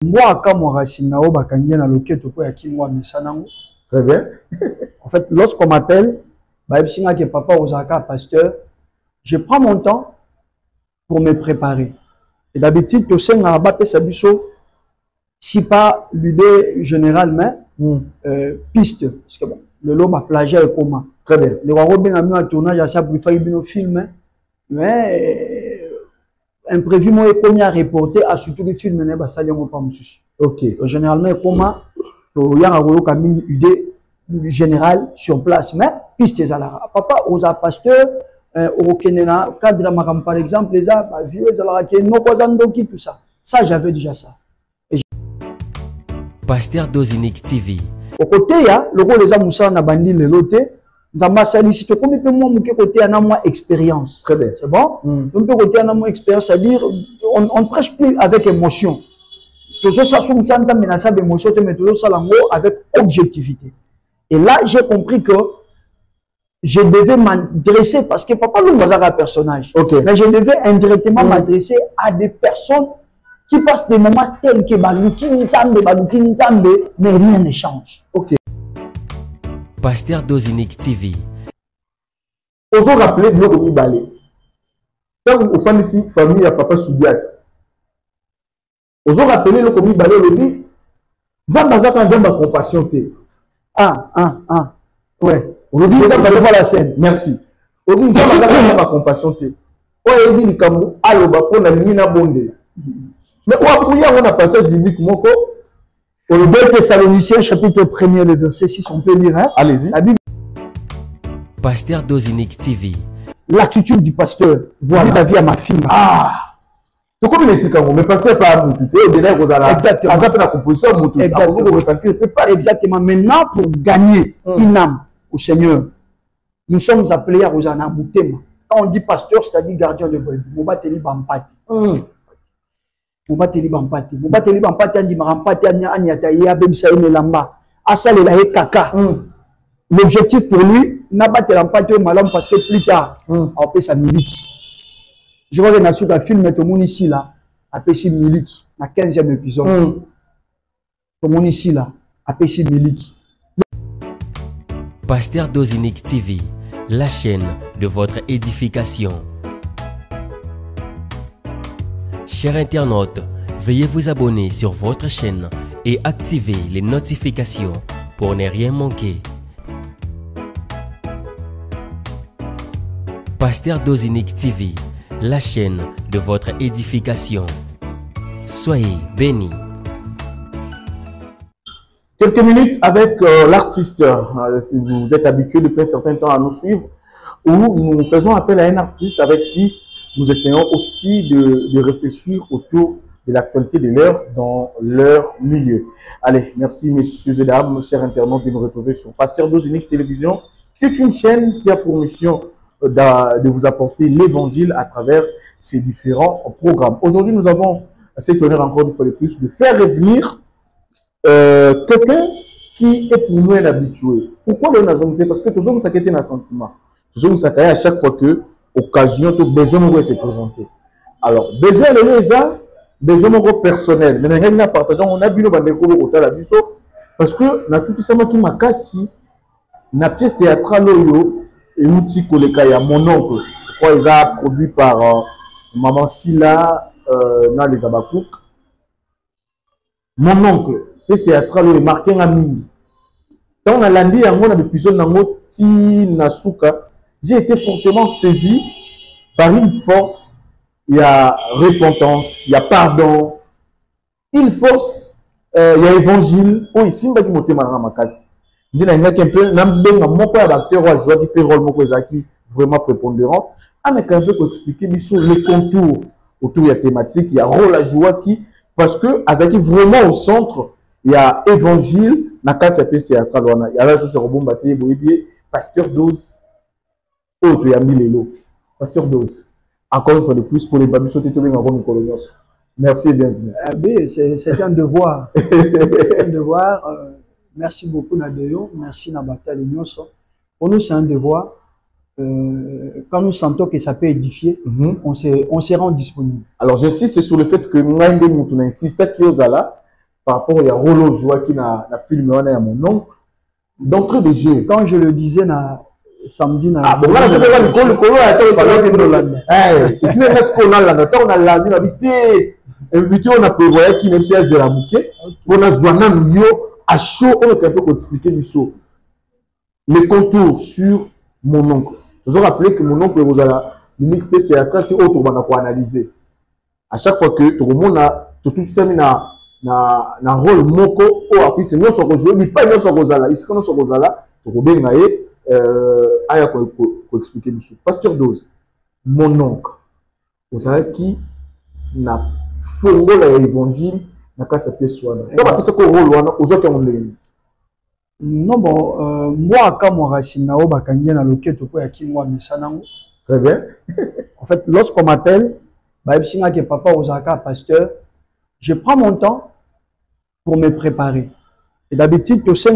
Moi, quand moi racine na obakangi na loketo ko ya kinwa misanango. Très bien. En fait, lorsqu'on m'appelle, bah singa que papa ozaka pasteur, je prends mon temps pour me préparer. Et d'habitude, to senga ba pesa biso si pas l'idée générale mais piste parce que bon, le lot ma plagiat et comment. Très bien. Le waro ben ami un tournage à ça pour faire un film mais imprévu moi est commis à reporter à surtout les films n'est pas ça les pas monsieur. OK. Généralement comment to ya ngolo ka mini idée générale sur place mais piste ezala papa oza pasteur au Kenya cadre makam par exemple les a vieux ezala ke no ko zandoki tout ça j'avais déjà ça. Pasteur Dozinique TV. Au côté ya le rôle les a moussa na bandi le loté nzamba salisi to comme peu moi muke côté na moi expérience. Très bien. C'est bon? On peut côté na moi expérience, c'est-à-dire on prêche plus avec émotion. Toujours ça sous nzamba menaça d'émotion mais toujours ça lango avec objectivité. Et là j'ai compris que je devais m'adresser parce que papa nous was un personnage. Okay. Mais je devais indirectement m'adresser à des personnes qui passent des moments tels que baluki nzambe mais rien ne change. OK. Pasteur Dozinique TV. Osons rappeler de l'eau balé. Quand vous faites ici famille à papa Soudiat. Osons rappeler le commis balé le dit. Nzamba compassion té. Ouais. On dit Nzamba la scène. Merci. On dit Nzamba compassion té. On dit Likambu aloba pour la ligne na bonde. Mais on a passage biblique moko. Au 2 Thessaloniciens chapitre 1er le verset 6 on peut lire hein? Allez-y. La Bible. Pasteur Dozinique TV. L'attitude du pasteur vis-à-vis à ma fille. Donc comme c'est quand mais pasteur pas mututé déjà vous allez exactement à la composition mututé vous ressentir exactement maintenant pour gagner une âme au Seigneur nous sommes appelés à Rosana Moutema. Quand on dit pasteur c'est-à-dire gardien de brebis Mobateli Bampati. Mobateli Bampati andi Marampati Anyata Yabemsa Lamba Asale la kaka. L'objectif pour lui n'a pas été l'empathie au malhomme parce que plus tard on peut sa milique. Je vois que dans ce film tout le monde ici là a payé milique dans 15e épisode. Tout le monde ici là a payé milique. Pasteur Dozinique TV, la chaîne de votre édification. Chers internautes, veuillez vous abonner sur votre chaîne et activer les notifications pour ne rien manquer. Pasteur Dozinique TV, la chaîne de votre édification. Soyez bénis. Quelques minutes avec l'artiste. Si vous êtes habitué depuis un certain temps à nous suivre, où nous faisons appel à un artiste avec qui nous essayons aussi de réfléchir autour de l'actualité de l'heure dans leur milieu. Allez, merci messieurs et dames, chers internautes, de nous retrouver sur Pasteur Dozinique Télévision, qui est une chaîne qui a pour mission de vous apporter l'évangile à travers ces différents programmes. Aujourd'hui, nous avons cet honneur encore une fois de plus de faire revenir quelqu'un qui est pour nous un habitué. Pourquoi le nazongisé? Parce que toujours nous avons un sentiment. Toujours nous avons à chaque fois que occasion, tout besoin de se présenter. Alors, besoin de ça, besoin de personnel. Mais nous avons partagé, on a vu nos bandeko au hôtel à Bisso parce que na tout ça qui m'a cassé na pièce théâtrale et outil koleka mon oncle. Je crois qu'ils ont produit par maman Silla dans les Abakouk. Mon oncle, pièce théâtrale est marqué en mini. Quand on a landé en mon épisode nango ti nasuka, j'ai été fortement saisi par une force. Il y a repentance, il y a pardon, une force, il y a évangile. Oh, ici, on va dire que je il y a un peu d'acteur qui peut rôle vraiment prépondérant. Mais quand même expliquer les contours autour de la thématique, il y a rôle à jouer qui parce que avec vraiment au centre, il y a évangile, na carte pièce théâtrale, il y a la chose sur Robon Baté, pasteur 12, oh tu as mis les lots, pasteur 12. Encore une fois de plus pour les babys sautés tous les gens coloniaux. Merci et bienvenue. C'est un devoir. Un devoir. Merci beaucoup Nadeyo, merci Nabata Lignoso. Pour nous c'est un devoir. Quand nous sentons que ça peut édifier, on se rend disponible. Alors j'insiste sur le fait que nous insiste à Kiosala, par rapport à Rolo Joie qui n'a film on a mon oncle d'entrée de jeu. Quand je le disais samedi ah bon là je vais le colo tu sais ce qu'on a là on a la vie habité invité on a prévoyé qui même si elle la bouquet on a Zwana Mio à chaud on a un peu expliquer du saut les contours sur mon oncle. Je vous rappelle que mon oncle vous a l'unique pièce théâtrale qui autre on a analyser à chaque fois que tout le monde a tout ça na rôle moko au artiste non so jouer mais pas non so rozala ici quand so rozala to ko benga aya ko expliquer du pasteur Dose mon oncle vous savez qui na fongo la évangile na kata pièce wana donc parce que rôle wana aux autres on le non bon moi quand mon racine na obakangi na loketo ko ya kimwa misanango très bien en fait lorsqu'on m'appelle ba singa que papa ozaka pasteur je prends mon temps pour me préparer. Et d'habitude, tu sais,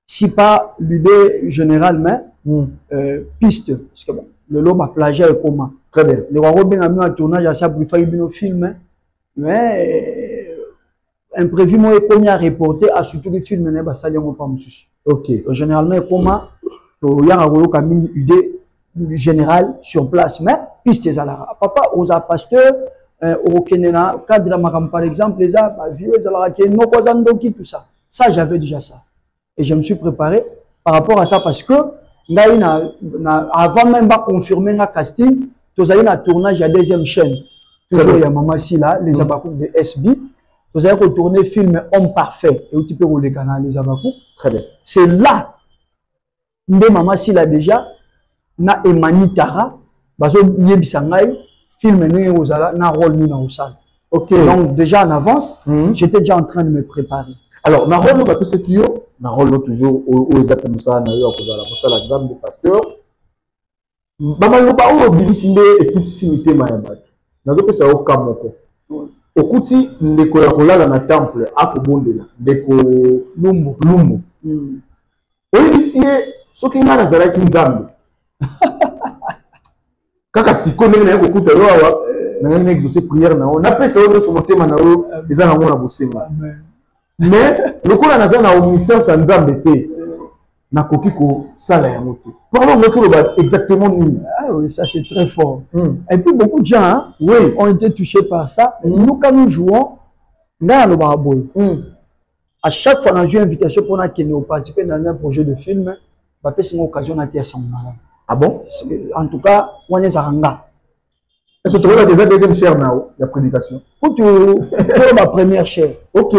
si pas l'idée généralement, piste. Parce que bon, le lot m'a plagié et comment. Très bien. Le roi bien a mis un tournage à ça pour faire un film. Mais imprévu, moi, il premier à reporter à surtout le film n'est pas ça, il pas ok. Généralement, comment il y a une idée générale sur place. Mais piste, ça là. Papa, aux pasteur. Au Kenya, cadre par exemple, les vieux, tout ça. Ça, j'avais déjà ça. Et je me suis préparé par rapport à ça parce que, avant même de confirmer le casting, tu as eu un tournage à deuxième chaîne. Toujours, il y a Maman Silla, les Abakou de SB. Tu as retourné film Homme Parfait. Et tu peux rouler canal les Abakou. Très bien. C'est là, Maman Silla déjà, na Emani Tara, Bazo Yebisangai, film na rôle ni na osal. OK. Donc déjà en avance, j'étais déjà en train de me préparer. Alors na rôle ba pese kiyo, na rôle toujours aux appels ça na yo kozala mosala nzambe pasteur. Ba maloba o bilisinde et toute simité mayabatu. Nazo pesa o kamoko. Okuti ndeko ya kolala na temple akobondela, ndeko lumbu. Oyisie soki ngana zalaki nzambe. Kaka siko ndenge na kokuta yo awa na ngi exaucer prière na on appelle ça on so motema na yo eza na ngona bosenga mais lokola naza na omniscience nzambe te na koki ko sala ya moto parlons de exactement nini. Ah oui, ça c'est très fort. Et puis beaucoup de gens hein, oui, ont été touchés par ça. Nous quand nous jouons na le baboy. À chaque fois on a eu une invitation pour nous participer dans un projet de film, bah c'est une occasion à faire ça. Ah bon? En tout cas, on est à Ranga. Est-ce que tu as déjà deuxième chaire la prédication? Pour ma première chaire. Ok.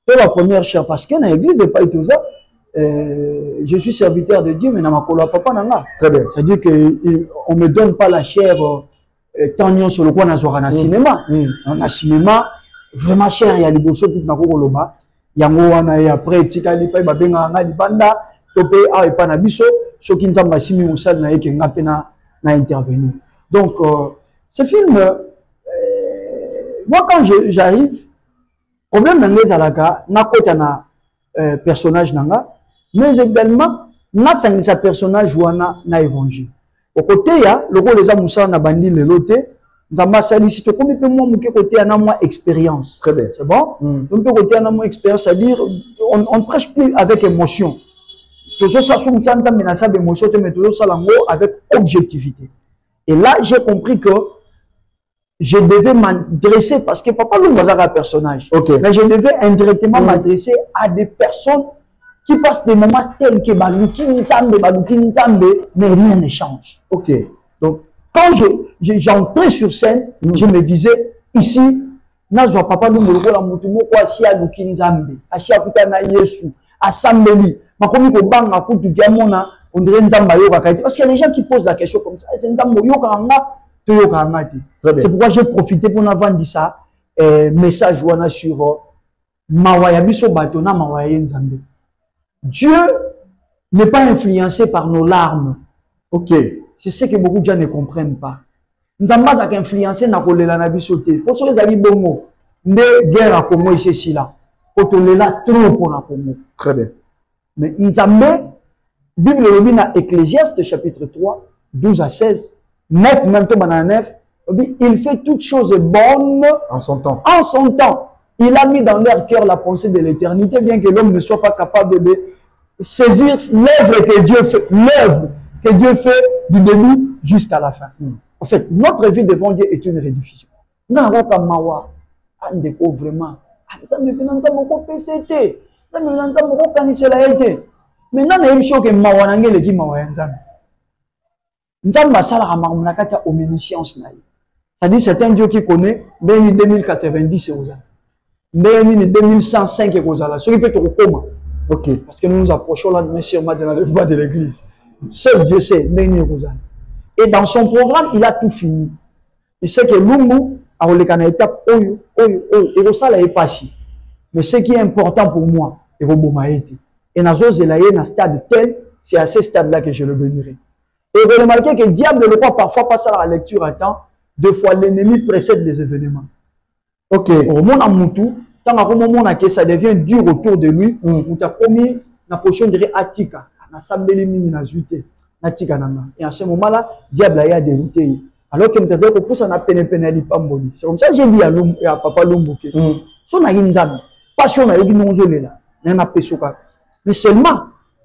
Pour ma première chaire, parce que dans l'église, pas tout ça. Je suis serviteur de Dieu, mais dans ma colo papa nanga. Très bien. C'est-à-dire qu'on ne me donne pas la chaire tant sur le coin dans cinéma. Dans un cinéma, vraiment cher, il y a des bosses tout dans le loba. Il y a un et après, Tikali, il y a un libanda, topé, ah, et pas nabiso. Ce qui nous a massimi au sol n'a été intervenu. Donc, ce film, moi quand j'arrive, problème d'anglais à la gare, n'a pas un personnage nanga, mais également n'a pas un personnage ou un évangile. Au côté, il y a le rôle des amoussas n'a bandi le loté, nous avons ici que comme moi mon côté un moins expérience. Très bien. C'est bon. Donc côté un moins expérience, c'est-à-dire on prêche plus avec émotion. Avec objectivité. Et là, j'ai compris que je devais m'adresser, parce que papa nous a un personnage, mais je devais indirectement m'adresser à des personnes qui passent des moments tels que mais rien ne change. Ok. Donc, quand j'entrais sur scène, je me disais, ici, Nazwa papa nous me la mutumo kwa si a lukinzambe, asia kutana Yesu, assembly. Makomi ko banga kutu diamona, on dirait nzamba yoka kaiti. Parce qu'il y a des gens qui posent la question comme ça. C'est nzamba yoka anga, to yoka anga. C'est pourquoi j'ai profité pour avoir dit ça. Message wana sur mawaya biso batona mawaya nzambe. Dieu n'est pas influencé par nos larmes. Ok. C'est ce que beaucoup de gens ne comprennent pas. Nzamba zaka influencé na kolela na biso te. Pour ceux qui bongo, ne guerre à Congo ici là. Otolela trop pour la Congo. Très bien. Mais Nzambe, Bible le dit dans Ecclésiaste chapitre 3, 12 à 16, 9 même tout dans 9, il fait toutes choses bonnes en son temps. En son temps. Il a mis dans leur cœur la pensée de l'éternité, bien que l'homme ne soit pas capable de saisir l'œuvre que Dieu fait du début jusqu'à la fin. En fait, notre vie devant Dieu est une rediffusion. Vraiment, c'est-à-dire c'est un Dieu qui connaît 2090 2105 ce qui peut te recommander. Ok. Parce que nous nous approchons là demain sûrement de l'enlèvement de l'église. Seul Dieu sait. Et dans son programme, il a tout fini. Il sait que l'Umbu a une étape et ça là est pas si. Mais ce qui est important pour moi, c'est que et dans un stade tel, c'est à ce stade-là que je le bénirai. Et vous remarquez que le diable ne peut parfois passer à la lecture à temps. Deux fois, l'ennemi précède les événements. Ok. Au moment où ça devient dur autour de lui, on t'a promis la position de Atika. Et en ce moment-là, le diable a dérouté. Alors que nous avons dit que ça n'a pas de pénalité. C'est comme ça que j'ai dit à Papa Lumbuke. Son a une dame. Passion a eu non zolé là. Mais seulement,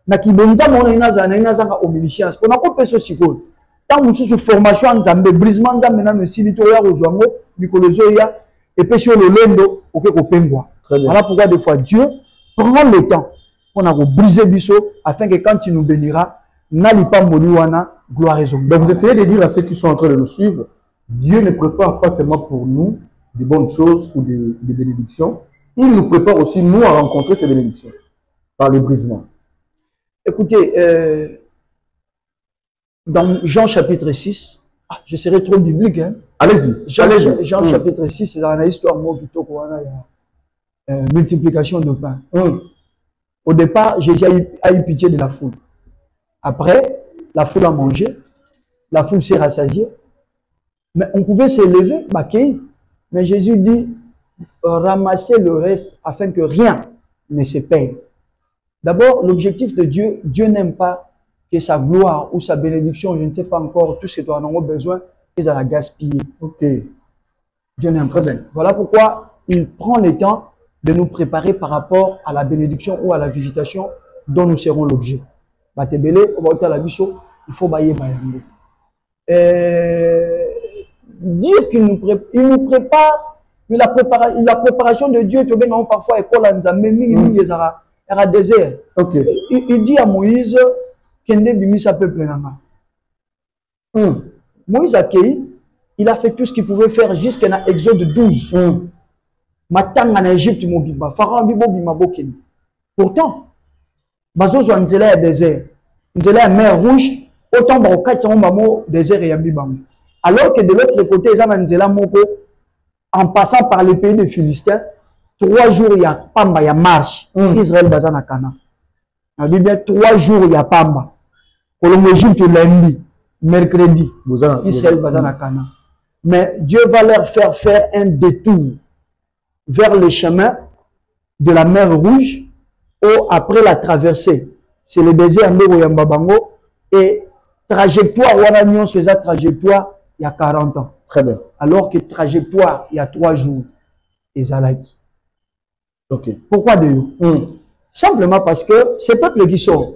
na kibonza mona inaza omniscience. Pour na ko peso sikol. Tant que sous formation en Zambé, brisement Zambé na me silitoya rozuango, mikolozoya et puis sur le lendo ok kopengwa. Voilà pourquoi des fois Dieu prend le temps pour briser biso afin que quand il nous bénira, n'ali pas moliwana gloire et zombe. Donc vous essayez de dire à ceux qui sont en train de nous suivre, Dieu ne prépare pas seulement pour nous des bonnes choses ou des bénédictions, il nous prépare aussi nous à rencontrer ces bénédictions par le brisement. Écoutez, dans Jean chapitre 6, je serai trop biblique. Hein? Allez-y. Jean chapitre 6, c'est dans l'histoire multiplication de pain. Au départ, Jésus a eu pitié de la foule. Après, la foule a mangé, la foule s'est rassasiée. Mais on pouvait s'élever, mais Jésus dit, ramassez le reste afin que rien ne se perde. D'abord, l'objectif de Dieu, Dieu n'aime pas que sa gloire ou sa bénédiction, je ne sais pas encore, tout ce dont on a besoin, ils la gaspiller. Ok. Dieu n'aime pas ça. Voilà pourquoi il prend le temps de nous préparer par rapport à la bénédiction ou à la visitation dont nous serons l'objet. Il faut bailler. Dire qu'il nous prépare, mais la préparation de Dieu, tu vois, parfois, école en Zambé, il y a désert. Okay. Il dit à Moïse, Moïse il a fait tout ce qu'il pouvait faire jusqu'à Exode 12. Maintenant en Égypte, pourtant, Bazo a un désert, une mer rouge, autant de désert et alors que de l'autre côté, en passant par les pays des Philistins, 3 jours il y a Pamba, il y a marche. Israël bazana Kana. La Bible 3 jours il y a Pamba. Pour l'Égypte lundi, mercredi, Israël bazana Kana. Mais Dieu va leur faire un détour vers le chemin de la mer Rouge ou après la traversée. C'est le désert de Yambabango et trajectoire, on faisait trajectoire il y a 40 ans. Très bien. Alors que trajectoire il y a 3 jours. Et Zalaki. Ok. Pourquoi de simplement parce que ce peuple qui sort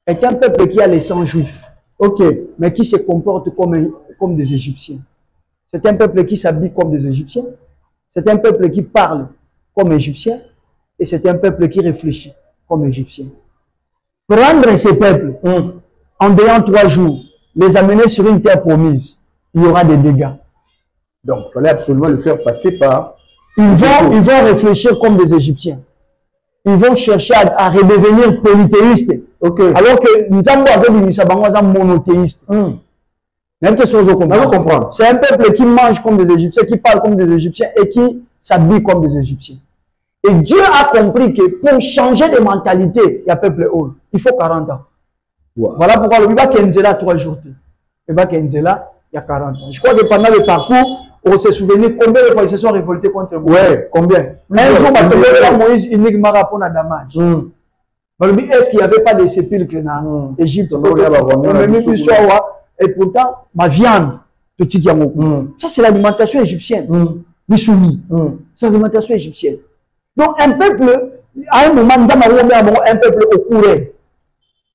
est un peuple qui a les sangs juifs. Ok. Mais qui se comporte comme des Égyptiens. C'est un peuple qui s'habille comme des Égyptiens. C'est un peuple qui parle comme Égyptien. Et c'est un peuple qui réfléchit comme Égyptien. Prendre ces peuples en dehors 3 jours, les amener sur une terre promise, il y aura des dégâts. Donc, il fallait absolument le faire passer par... Ils vont réfléchir comme des Égyptiens. Ils vont chercher à redevenir polythéistes. Okay. Alors que nous sommes monothéistes. C'est un peuple qui mange comme des Égyptiens, qui parle comme des Égyptiens et qui s'habille comme des Égyptiens. Et Dieu a compris que pour changer de mentalité, il y a peuple haut. Il faut 40 ans. Wow. Voilà pourquoi le Biba Kenzela 3 jours. Le Biba Kenzela, il y a 40 ans. Je crois que pendant le parcours, on s'est souvenu combien de fois ils se sont révoltés contre Moïse. Ouais, combien? Un jour, Moïse, il n'y a pas de damage. Est-ce qu'il n'y avait pas de sépulcres en Égypte? Et pourtant, ma viande, petit Yamou. Ça, c'est l'alimentation égyptienne. Missoumi. C'est l'alimentation égyptienne. Donc, un peuple, à un moment, un peuple au courant.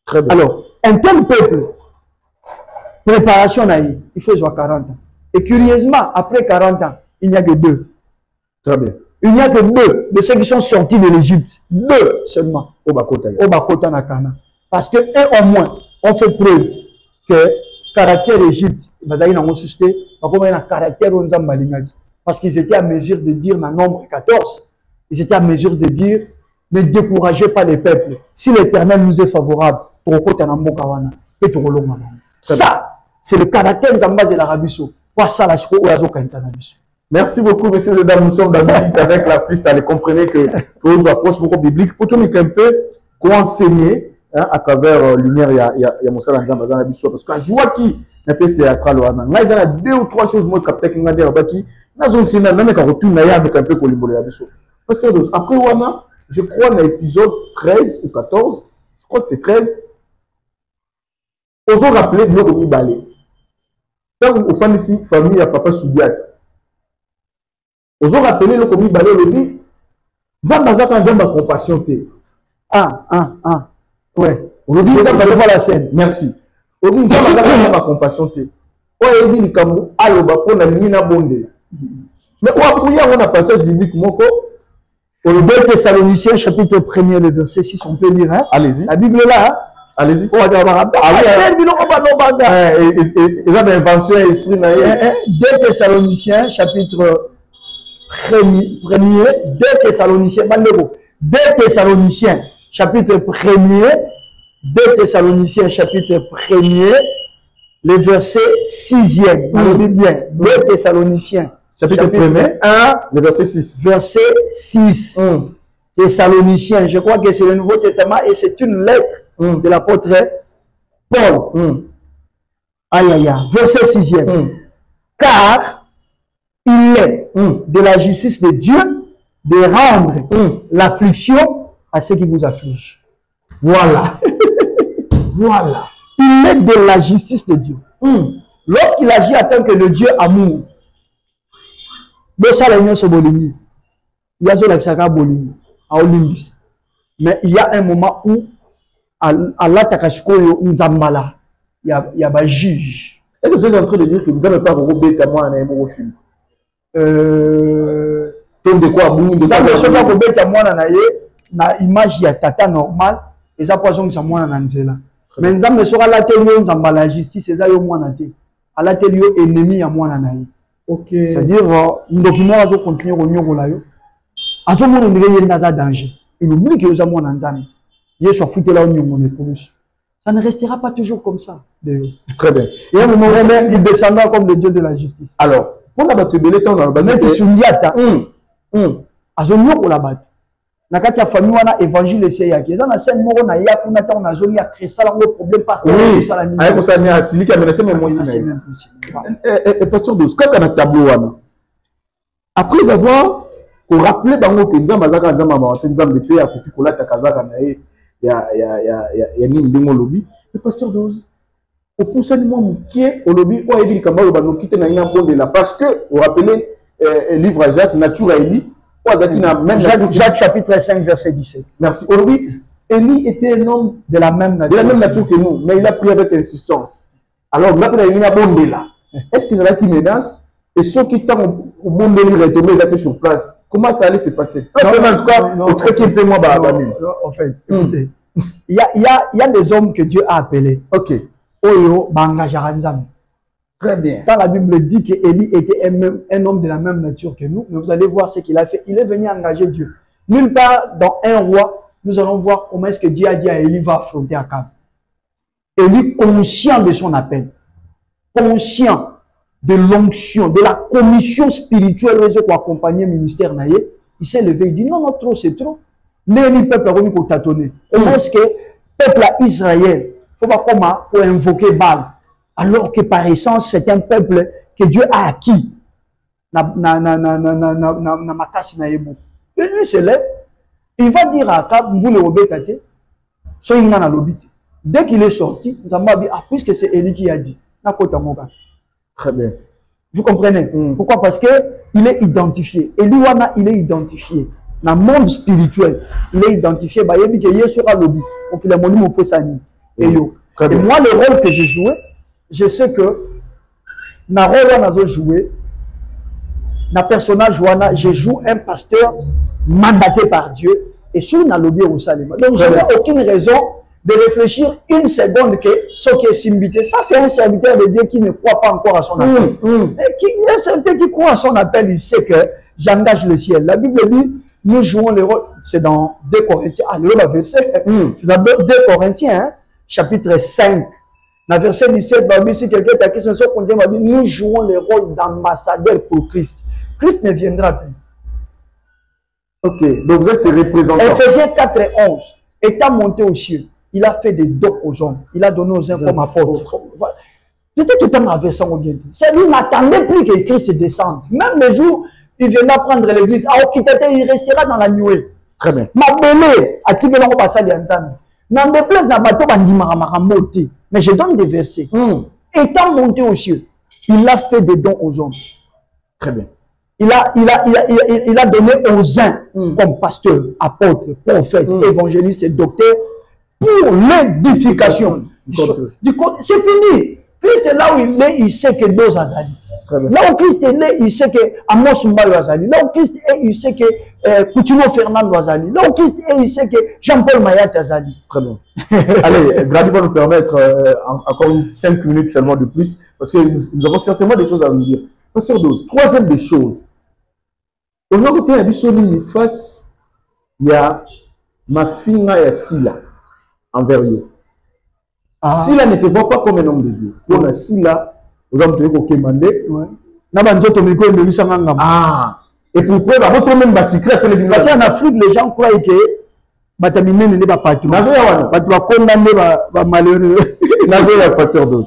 Très bien. Alors, un tel peuple, préparation, il faut jouer 40 ans. Et curieusement, après 40 ans, il n'y a que 2. Très bien. Il n'y a que 2 de ceux qui sont sortis de l'Égypte. 2 seulement. Au Bakota. Au Bakota Nakana. Parce que, eux au moins, ont fait preuve que caractère Égypte, ils ont un caractère parce qu'ils étaient à mesure de dire dans nombre 14, ils étaient à mesure de dire ne découragez pas les peuples. Si l'Éternel nous est favorable, ça, c'est le caractère de l'Arabie Saoudite. Merci beaucoup, messieurs et dames. Nous sommes dans minute avec l'artiste. Allez, comprenez que pour vous approcher beaucoup biblique, pour tout un peu, comment enseigner à travers lumière, il y a mon salam dans l'Arabie Saoudite. Parce que je vois qui n'a pas été théâtral. Là, il y a 2 ou 3 choses, moi, capté qui m'a dit, parce que après Wana, je crois dans l'épisode 13 ou 14, je crois que c'est 13, osons rappeler de l'eau balé. Quand on fait ici, famille à papa Soudiat, osons rappeler l'eau balé, le dit, Zambazaka Nzamba compassion. Ouais. On dit, Zambazaka la scène. Merci. On dit, Zambazaka Nzamba compassion. On dit, il Kamu, Aloba, pour la Nina Bonde. Mais on a un passage biblique, Moko. Au 2 Thessaloniciens, chapitre 1er, le verset 6, on peut lire. Hein? Allez-y. La Bible est là. Hein? Allez-y. Ils ont une invention et esprit. 2 Thessaloniciens, chapitre 1er. 2 Thessaloniciens, 2 Thessaloniciens, chapitre 1er. 2 Thessaloniciens, chapitre 1er, le verset 6e. Bien. 2 Thessaloniciens. Chapitre 1, le verset 6. Verset 6. Thessaloniciens, je crois que c'est le Nouveau Testament et c'est une lettre de l'apôtre Paul. Aïe, aïe, aïe. Verset 6e. Car il est de la justice de Dieu de rendre l'affliction à ceux qui vous affligent. Voilà. Voilà. Il est de la justice de Dieu. Lorsqu'il agit en tant que le Dieu amour, mais il y a un moment où Allah Takashiko Nzambala, il y a un juge. Est-ce que vous êtes en train de dire que vous n'avez pas robé à moi un film? Donc de quoi vous na image ya tata normal et ça poisson ça moi na nzela. Mais nzambe sera la telio Nzambala justice ça yo moi na te. Ala telio ennemi ya moi na ye. Ok. C'est-à-dire, le document va continuer au niveau là. À ce moment où il y a un danger, il oublie que nous avons un danger. Il est foutu là où nous sommes. Ça ne restera pas toujours comme ça. Très bien. Et à un moment donné, il descendra comme le Dieu de la justice. Alors, pour la battre, il est en train de se dire, à ce moment où la batte, na kati ya famille wana évangile essaye ya kiza na scène moko na ya kuna ta na zoni ya créer la ngo problème pasteur ça la ay ko sa ni asili ka menacé mais moi et pasteur Douce quand on a tableau wana après avoir ko rappeler bango que nzamba zaka nzamba ba nzamba pe ya kopi kolata kazaka na ye ya ni ndingo lobi le pasteur Douce au poussani moi mukie au lobi o ebi kamba ba no kite na ina bondela parce que vous rappelez livre à Jacques naturel Jacques chapitre 5 verset 17. Merci. Aujourd'hui, Élie était un homme de la même nature que nous, mais il a pris avec insistance. Alors, il a bondé là. Est-ce que c'est là qui menace? Et ceux qui t'ont au monde de retourner, ils étaient sur place. Comment ça allait se passer? En fait, écoutez, il y a des hommes que Dieu a appelés. Ok. Oyo, Bangajaranzam. Très bien. Quand la Bible dit qu'Élie était un homme de la même nature que nous, mais vous allez voir ce qu'il a fait. Il est venu engager Dieu. Nulle part dans un roi, nous allons voir comment est-ce que Dieu a dit à Élie va affronter Akab. Élie, conscient de son appel, conscient de l'onction, de la commission spirituelle pour accompagner le ministère naïe, il s'est levé, il dit non, non, trop, c'est trop. Mais le peuple a remis pour tâtonner. Comment est-ce que le peuple Israël, il ne faut pas comment pour invoquer Baal? Alors que par essence, c'est un peuple que Dieu a acquis. Il se lève, il va dire à Akab, vous le rebêtez, dès qu'il est sorti, Zamba dit, ah, puisque c'est Élie qui a dit, très bien. Vous comprenez? Pourquoi? Parce que il est identifié. Et lui, il est identifié. Dans le monde spirituel, il est identifié. Bah, il dit qu'il sera lobby. Donc, il a mon nom pour ça. Et moi, le rôle que j'ai joué, je sais que dans le rôle que j'ai joué, dans le personnage, je joue un pasteur mandaté par Dieu. Et sur le lobby au Salem. Donc, je n'ai aucune raison de réfléchir une seconde que ce qui est simbité. Ça, c'est un serviteur de Dieu qui ne croit pas encore à son appel. Un serviteur qui croit à son appel, il sait que j'engage le ciel. La Bible dit, nous jouons le rôle. C'est dans 2 Corinthiens. Ah, le verset. C'est dans 2 Corinthiens, hein, chapitre 5. Dans verset 17, si quelqu'un t'a question, nous jouons le rôle d'ambassadeur pour Christ. Christ ne viendra plus. Ok, donc vous êtes ses représentants. Ephésiens 4 et 11. Étant monté aux cieux, il a fait des dons aux hommes. Il a donné aux uns comme apôtres. Peut-être tout le temps avec ça, il n'attendait plus que Christ descende. Même le jour, il viendra prendre l'église. Il restera dans la nuée. Très bien. Mais je donne des versets. Étant monté aux cieux, il a fait des dons aux hommes. Très bien. Il a donné aux uns comme pasteurs, apôtres, prophètes, évangélistes et docteurs pour l'édification. C'est fini. Christ est là où il est, il sait que Dos Azali. Là où Christ est là, il sait que Amos Mbayo Azali. Là où Christ est, il sait que Coutinho Fernando Azali. Là où Christ est, il sait que Jean-Paul Mayat Azali. Très bien. Allez, Grady va nous permettre encore 5 minutes seulement de plus, parce que nous avons certainement des choses à nous dire. Pasteur Dos, troisième des choses. Au nord de la face, il y a ma fille et Sila envers eux. Sila ne te voit pas comme un homme de Dieu. Pour la Sila, vous avez demandé. Et pour preuve, votre même secret, c'est le. Parce qu'en Afrique, les gens croient que Batamine n'est pas partout. Tu vas condamner les malheureux. Pasteur Dos.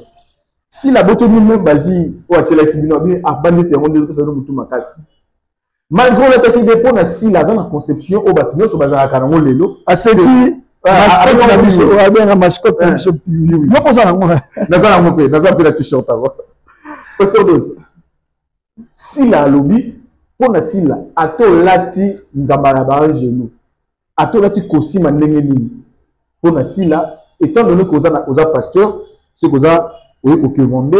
Si la beauté même basi ou a tela kibino bien abandé te monde que ça doit tout makasi. Malgré le fait que dépend si la zone conception au bâtiment sur bazar karango lelo aseti mascotte na biso o bien mascotte na biso moi pour ça na moi nazala ngopé nazala pe la t-shirt avant. Pasteur Dos. Si la lobby pour na si la ato lati nzambara ba genou. Ato lati costume ndenge nini. Pour na si la étant donné que oza pasteur, c'est que oza oui, au Kémondé,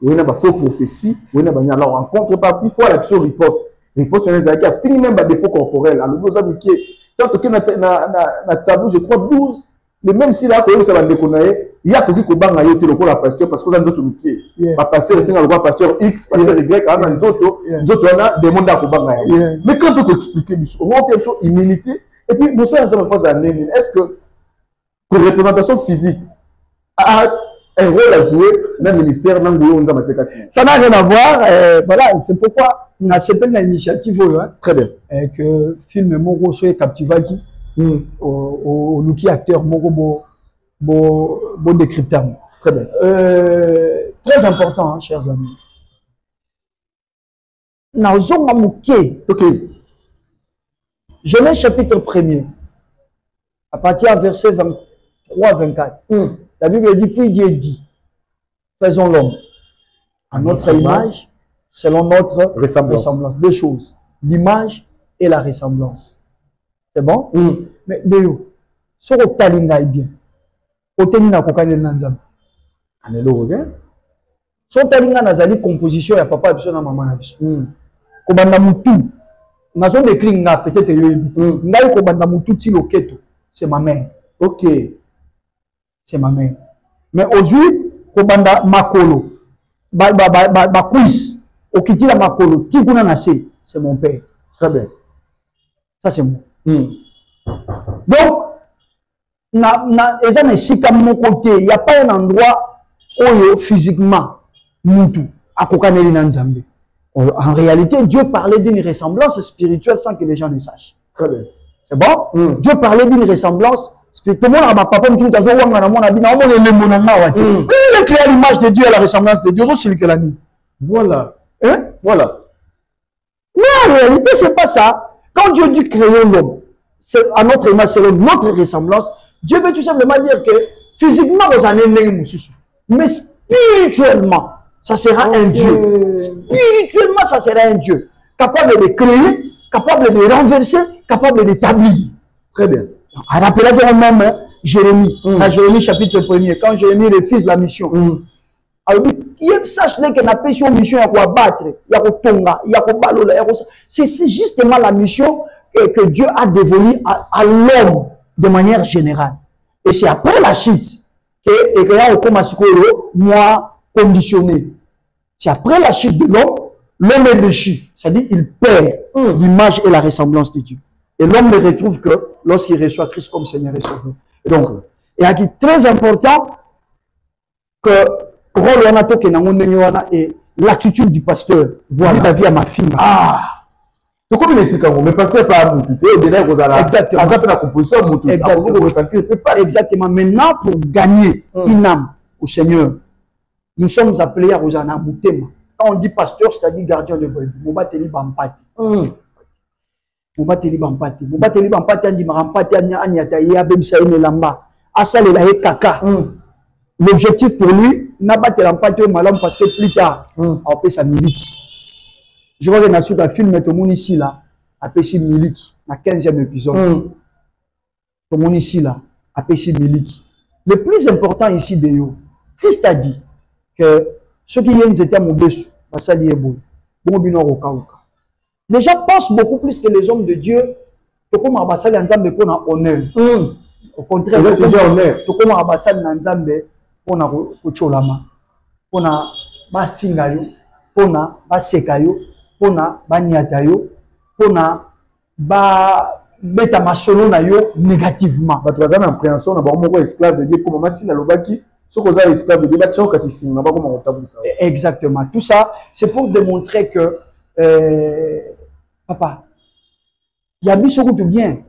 oui, il y a des faux prophéties, oui, il y a des alors en contrepartie, il faut l'action riposte. Riposte, il y a fini même des défauts corporels. Alors, nous avons dit, tant que na tableau, je crois 12, mais même si là, ça va déconner, il y a quelqu'un qui va yoter le la pasteur parce que vous avez d'autres métiers. Pas passer le signe à pasteur X, pasteur Y, on a d'autres, on a des mondes à Kobanga. Mais quand on peut expliquer, on a une humilité, et puis, nous sommes en phase d'année, est-ce que, pour représentation physique, un rôle à jouer dans le ministère, ça n'a rien à voir. Voilà, c'est pourquoi on a accepté l'initiative. Très bien. Que film Moro soit captivaki au Luki acteur Moro bon décryptable. Très bien. Très important, hein, chers amis. Ok. Genèse chapitre 1er, à partir du verset 23-24. La Bible dit, puis Dieu dit, faisons l'homme à notre image, selon notre ressemblance. Deux choses, l'image et la ressemblance. C'est bon? Mais Déo, si on talinga bien, on talinga kokane nanzam. Anelo bien. Si on talinga nazali composition ya papa biso na maman na biso. Kobanda mutu. Nazo décrit nga peut-être yoyebi. Ngai kobanda mutu ti loketo, c'est ma mère. OK. C'est ma mère. Mais aujourd'hui, kobanda makolo, kuis, okitila makolo, tikuna nase, c'est mon père. Très bien. Ça c'est moi. Donc, il n'y a pas un endroit où physiquement, mutu, akokaneli na nzambe. En réalité, Dieu parlait d'une ressemblance spirituelle sans que les gens ne sachent. Très bien. C'est bon? Dieu parlait d'une ressemblance. Il a créé l'image de Dieu et la ressemblance de Dieu. Voilà. Hein? Voilà. Mais en réalité, ce n'est pas ça. Quand Dieu dit créer l'homme, à notre image, c'est notre ressemblance, Dieu veut tout simplement dire que physiquement, vous en êtes mais spirituellement, ça sera un Dieu. Spirituellement, ça sera un Dieu. Capable de créer, capable de renverser, capable d'établir. Très bien. Rappelez-vous même Jérémie, dans Jérémie chapitre 1er, quand Jérémie refuse la mission. Alors, il sache que la mission est à battre, il y a tonga, il y a balola, c'est justement la mission que Dieu a dévolue à l'homme de manière générale. Et c'est après la chute que il y a moi conditionné. C'est après la chute de l'homme est déchu. C'est-à-dire il perd l'image et la ressemblance de Dieu. Et l'homme ne retrouve que lorsqu'il reçoit Christ comme Seigneur et Sauveur. Et donc, il y a qui est très important que et l'attitude du pasteur vis-à-vis à ma fille. Ah! Donc, comme il est mais pasteur par exactement. Maintenant, pour gagner une âme au Seigneur, nous sommes appelés à Rosana Moutema. Quand on dit pasteur, c'est-à-dire gardien de brebis. Moubateli Bampati. Moubateli Bampati. Moubateli Bampati, on dit Marampati, Anyata, Yabem Saïne Lamba. Asale la Kaka. L'objectif pour lui, n'a pas de l'empathie au malhomme parce que plus tard, on peut sa milique. Je vois que dans le film, tout le monde ici, là, appelle ça milique, dans le 15e épisode. Tout le monde ici, là, appelle ça milique. Le plus important ici, de yo, Christ a dit que ceux qui viennent étaient mauvais, ça lié bon. Les gens pensent beaucoup plus que les hommes de Dieu. Tout comme ambassade Nzambe pour un honneur. Au contraire, c'est honneur. Tout comme ambassade Nzambe pour un kocholama, pour un bastingayo, pour un basekayo, pour un baniatayo, pour un beta masolo na yo négativement. Bah tu as une appréhension, on a beaucoup esclave de Dieu comme si la lobaki. Exactement. Tout ça, c'est pour démontrer que papa, il y a bien tout bien.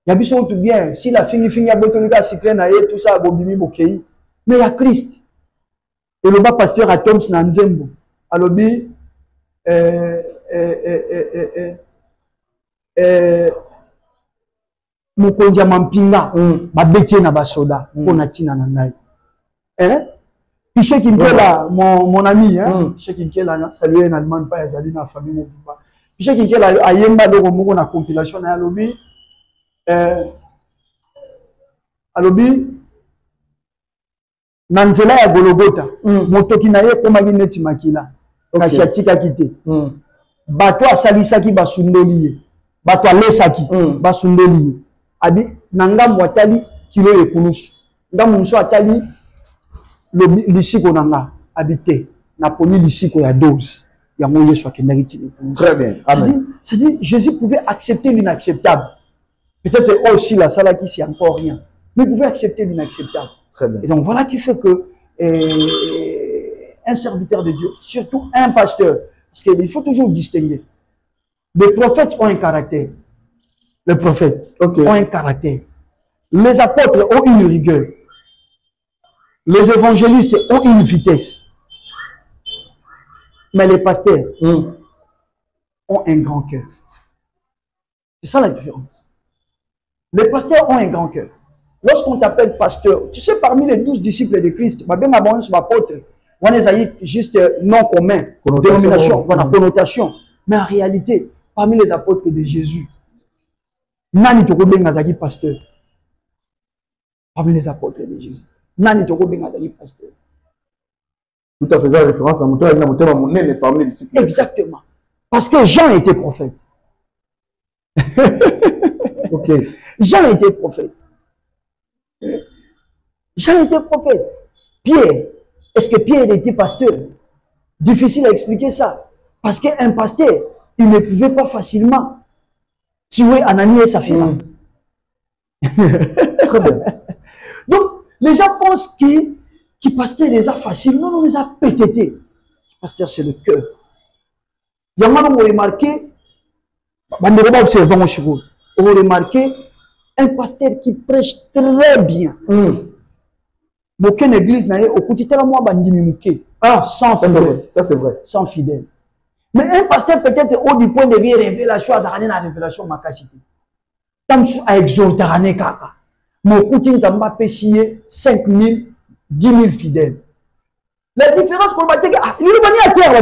Il y a bien tout bien. Si la fille finit à Botolika, tout ça, Bobimi Bokei. Mais il y a Christ. Et le bas pasteur à Toms Nanzembo. Alors, Mokondia Mampinga, ma bétier na basoda, pour Natina Nanai. Piché Kinkela, mon ami, Piché Kinkela, salué en Allemagne, pas Yazali, na famille, Piché Kinkela, Ayemba, donc, na compilation, na Alobi, Alobi, Nanzela ya Gologota, motoki na ye koma neti makila, kasi atika kite. Bato asalisaki basundoli ye, bato alesaki basundoli ye. Abi nanga mwatali kilo ekulusu. Nga muso atali lisiko nanga habité na poni lisiko ya dose ya moye so kenariti. Très bien. Amen. C'est-à-dire Jésus pouvait accepter l'inacceptable. Peut-être aussi la salle qui c'est encore rien. Mais il pouvait accepter l'inacceptable. Très bien. Et donc voilà qui fait que un serviteur de Dieu, surtout un pasteur, parce qu'il faut toujours distinguer. Les prophètes ont un caractère. Les prophètes ont un caractère. Les apôtres ont une rigueur. Les évangélistes ont une vitesse. Mais les pasteurs ont un grand cœur. C'est ça la différence. Les pasteurs ont un grand cœur. Lorsqu'on t'appelle pasteur, tu sais, parmi les 12 disciples de Christ, on est juste nom commun, dénomination, voilà, connotation. Mais en réalité, parmi les apôtres de Jésus, Nani Tokobe Ngazaki pasteur. Parmi les apôtres de Jésus. Nani Tokobe Ngazaki pasteur. Tout à fait référence à mon parmi les disciples. Exactement. Parce que Jean était prophète. Ok. Jean était prophète. Jean était prophète. Pierre, est-ce que Pierre était pasteur? Difficile à expliquer ça. Parce qu'un pasteur, il ne pouvait pas facilement tuer Ananie et Saphira. Très bien. Donc, les gens pensent que pasteur les a faciles. Non, on les a pététés. Pasteur, c'est le cœur. Il y a un moment où on remarqué, on a remarqué un pasteur qui prêche très bien. Aucune église n'a au quotidien moi bandimi mouké. Ah, sans fidèle. Ça c'est vrai. Sans fidèle. Mais un pasteur peut-être au du point de vue révélation, ça a la révélation ma capacité. Tant à exalter kaka. Mon quotidien ça m'a pêché 5 000, 10 000 fidèles. La différence qu'on va dire, il est venu à terre,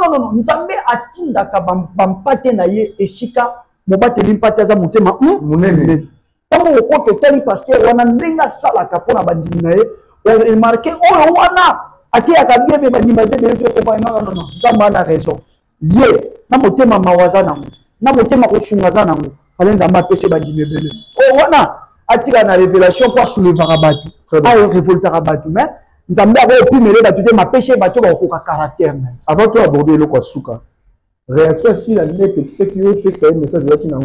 non, Nzambe atinda ka bampate na ye esika mobate limpate za mutema munene. Tango ko tali pasteur wana ndenga sala ka pona bandimi na ye, on remarqué oh wana ati akabie be bandimi ze be to ko non. Nzambe a raison. Ye na mutema mawaza nango. Na mutema ko sungaza nango. Fale Nzambe apese bandimi bele. Oh wana atika na révélation pour soulever rabatu. Pas révolter rabatu mais Nzambe a pu mêler battu ma péché bateau au caractère. Avant de aborder le Kwasuka, réaction si la lettre, ce qui est fait, message qui n'a.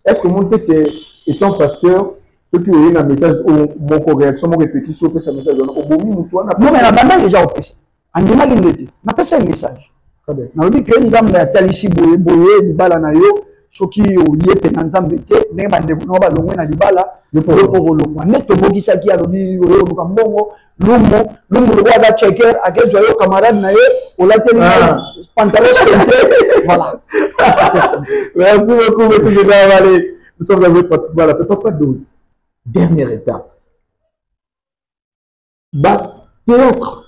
Est-ce que mon tête étant pasteur, ceux qui ont eu un message ou mon réaction, mon répétition, fait ce message au bon moment, toi, non, mais la bande déjà au péché. En démarre il n'a pas un message. Très bien. On dit que Nzambe a talissi boye, libala na yo, ceux qui ont lié pe Nzambe te, mais bande no ba longwe na libala, le pour longwa. Net bogisa ki a lobi o mbongo. Lumbo le roi va checker à quel joyeux camarade naïe au latin pantalon voilà. Merci beaucoup, monsieur Guédard. Nous sommes arrivés pratiquement à la fin. Papa 12. Dernière étape. Théâtre.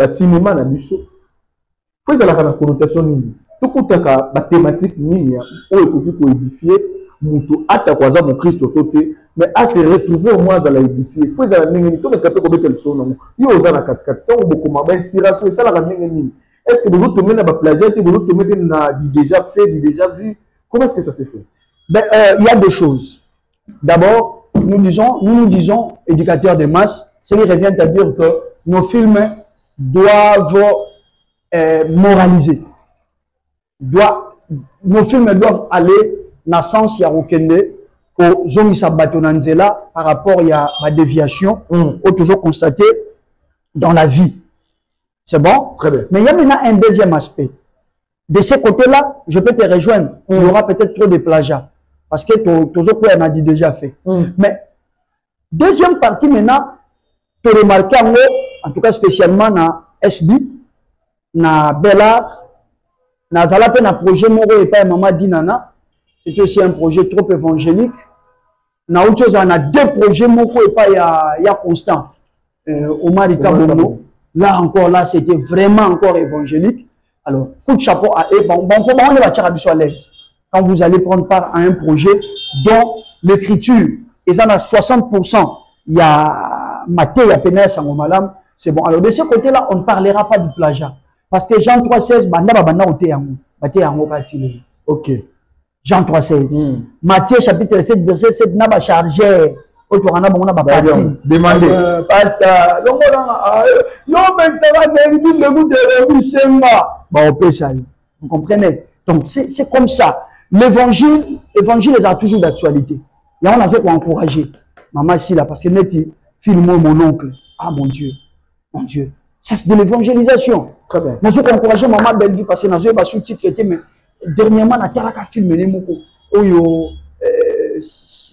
Cinéma na biso. Faut que la connotation nini. Tout kutaka thématique nini o ekoki ko édifier mutu ata kwaza mon Christ toté. Mais à se retrouver au moins à la édifier. Il faut que tout le monde ait le son. Il y a des beaucoup d'inspiration. Est-ce que vous autres mettez dans la plagiat, vous autres mettez dans du déjà fait, du déjà vu? Comment est-ce que ça s'est fait? Il y a deux choses. D'abord, nous disons, éducateurs de masse, ce qui revient à dire que nos films doivent moraliser. Nos films doivent aller dans le sens Yarokende. Au Zomisa Batonanzela par rapport à la déviation, on toujours constaté dans la vie. C'est bon? Très bien. Mais il y a maintenant un deuxième aspect. De ce côté-là, je peux te rejoindre. Il y aura peut-être trop de plagiat. Parce que toujours on a dit déjà fait. Mais deuxième partie maintenant, tu remarques en tout cas spécialement dans SB, dans Bellard, dans Zalape, dans projet Moro et pas Maman Dinana. C'était aussi un projet trop évangélique. On a deux projets, Moko et pas il y a Constant. Omar Ikabono. Là encore, là, c'était vraiment encore évangélique. Alors, coup de chapeau à eux. On va à l'aise. Quand vous allez prendre part à un projet dont l'écriture, et ça, à 60%, il y a Maté, il y a Pénès, Sangomalam. C'est bon. Alors, de ce côté-là, on ne parlera pas du plagiat. Parce que Jean 3,16, ok. Jean 3,16. Matthieu chapitre 7, verset 7, n'a pas chargé. Demandez. Pasteur, vous comprenez? Donc, c'est comme ça. L'évangile les a toujours d'actualité. Et on a fait pour encourager. Maman, ici, là, parce que net, filme-moi mon oncle. Ah, mon Dieu. Mon Dieu. Ça, c'est de l'évangélisation. Très bien. Nous avons encouragé maman Bellevue parce que nous avons sous-titré, mais dernièrement, on a filmé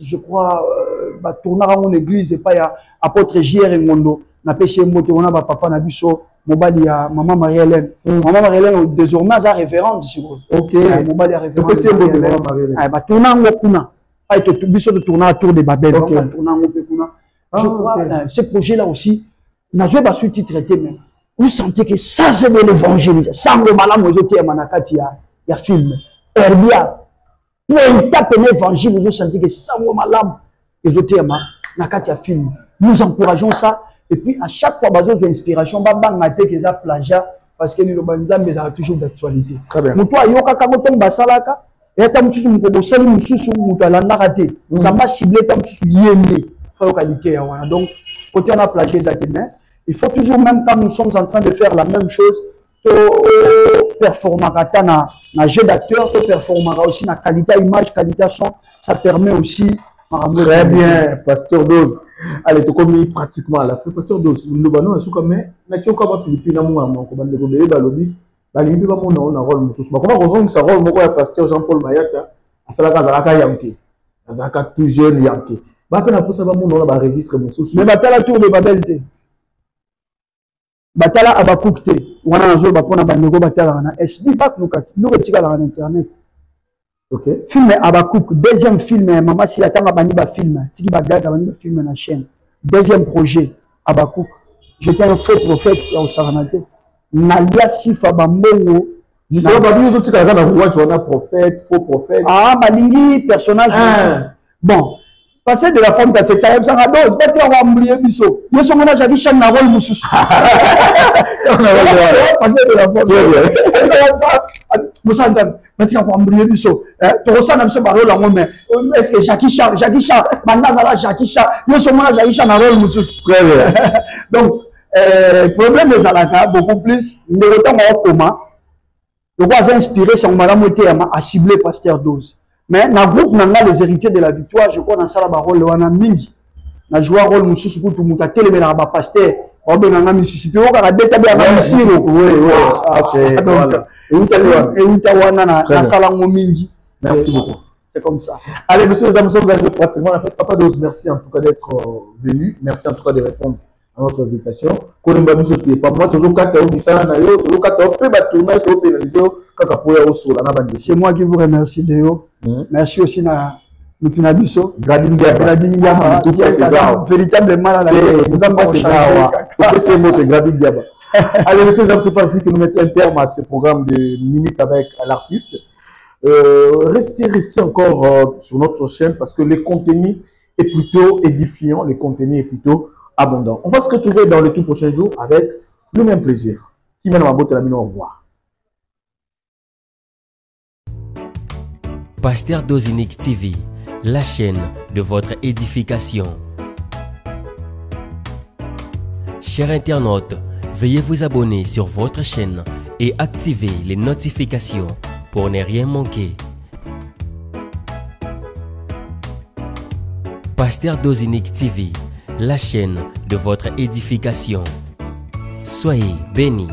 je crois, tourner à mon église et pas apôtre J.R. Ngondo. On a pêché moto, on a papa Nabiso, Mobali à maman Marie-Hélène. Maman Marie-Hélène, désormais, elle est référente. Ok. Mobali est référente. On a pêché maman Marie-Hélène. Tourner en Okuna. Pas être de tourner à tour de Babel. Je crois, ce projet-là aussi, nous avons sous-titré, mais vous sentez que ça, c'est de l'évangélisation. Ça, le malade, nous il y a film. Herbia. Pour une tape l'évangile, nous sentez que ça, le malade, les autres, il y a film. Nous encourageons ça. Et puis, à chaque fois, nous avons inspiration, nous avons plagiat, parce que nous avons toujours d'actualité. Très bien. Nous avons basalaka. Et nous avons ciblé, donc, côté on a plagié Zakine, il faut toujours, même quand nous sommes en train de faire la même chose, performer na jeu d'acteur, performer aussi na qualité image, qualité son, ça permet aussi. Très bien, Pasteur Dose. Allez, tu commis pratiquement à la fin. Pasteur Dose, nous avons un mais tu as pas pu le comment ça rôle mon pasteur Jean-Paul Mayata, à Salaka Yankee, à tout jeune Yankee. Mais Batala tour de Babel te. Batala Abakouk te. Wana nazo bapona bandeko batala na SB pas lukati. Nous retika la internet. OK. Film Abakouk, deuxième film Maman Silatanga bani ba film, tiki bagaga bani ba film na chaîne. Deuxième projet. Abakou. J'étais un faux prophète au Saranate. Nalia Sifa Bambongo. Justement, parmi les autres, tu as un prophète, faux prophète. Ah, Malingi, personnage. Bon, passer de la forme de sexuelle, ça va dose. Pas que on oublié biso. Yo son mona jadi chan na rôle musus. Passer de la forme. Ça, Moussantan, maintenant on oublié biso. Tu ressens un peu par rôle en mais est-ce que Jackie Chan, Mandazala Jackie Chan, yo son mona jadi chan na rôle musus. Très bien. Donc, problème des alaka beaucoup plus. Ne retourne au coma. Le roi a inspiré son madame à cibler Pasteur 12. Mais dans le groupe, les héritiers de la victoire, je crois dans ça, le rôle de Mingi. Je joue un rôle de Moussou, tout le monde a télé, mais dans le pasteur, on a Mississippi, on a détabli à Mississippi. Oui, donc, et où tu as un salon Mingi. Merci beaucoup. C'est comme ça. Allez, messieurs, mesdames, vous avez pratiquement la fête. Papa Dose, merci en tout cas d'être venu. Merci en tout cas de répondre à notre invitation. Moi, c'est moi qui vous remercie, Déo. Merci aussi à Mutinabiso. Véritablement, allez, messieurs, c'est pas ici que nous mettons un terme à ce programme de minutes avec l'artiste. Restez encore sur notre chaîne parce que le contenu est plutôt édifiant, le contenu est plutôt abondant. On va se retrouver dans les tout prochains jours avec le même plaisir. Qui mène à ma beauté, au revoir. Pasteur Dozinique TV, la chaîne de votre édification. Chers internautes, veuillez vous abonner sur votre chaîne et activer les notifications pour ne rien manquer. Pasteur Dozinique TV, la chaîne de votre édification. Soyez bénis.